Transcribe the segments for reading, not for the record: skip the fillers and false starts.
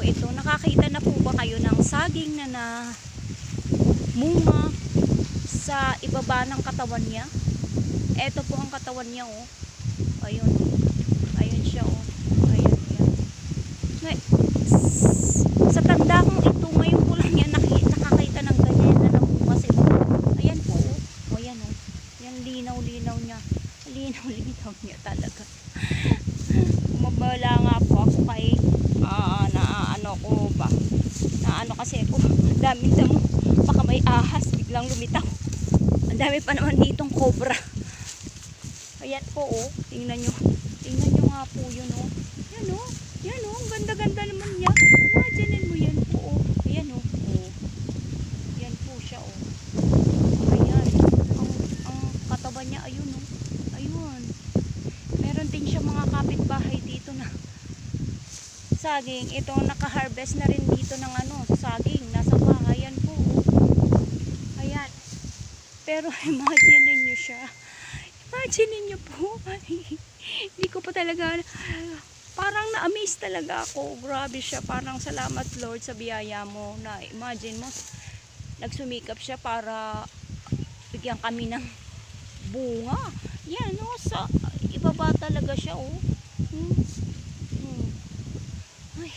po ito. Nakakita na po ba kayo ng saging na munga sa ibaba ng katawan niya? Ito po ang katawan niya, oh. Ayun. Ayun siya, oh. Ayun, yan. Sa tanda kong ito, ngayon ko lang yan nakakita ng ganyan na namunga sa ibaba. Ayan po, oh. O, ayan, oh. Yan, linaw-linaw niya. Linaw-linaw niya talaga. Mabala nga po ako kay naano ko ba. Naano kasi ako. Daming damo. Baka may ahas. Biglang lumitaw. Ang dami pa naman ditong cobra. Ayan po, oh. Tingnan nyo. Tingnan nyo nga po yun, oh. Yan, oh. Yan, oh. Ang ganda-ganda naman niya. Imagine mo yan po, oh. Ayan, oh. Oh. Yan po siya, oh. Ayan. Ang katawan niya, ayun, oh. Ayun. Meron din siya mga kapitbahay dito na saging. Ito, naka-harvest na rin dito ng saging. Nasa bahayan po, oh. Ayan. Pero imagine niyo siya. Imagine niyo po. Hindi ko pa talaga, parang na-amaze talaga ako. Grabe siya. Parang salamat Lord sa biyaya mo. Na imagine mo, nagsumikap siya para bigyan kami ng bunga. Yan, no, sa ibaba talaga siya, oh. Ay.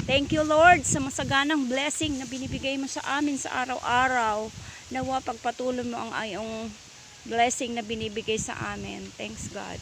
Thank you Lord sa masaganang blessing na binibigay mo sa amin sa araw-araw. Nawa pagpatuloy mo ang ayong blessing na binibigay sa amin. Thanks God.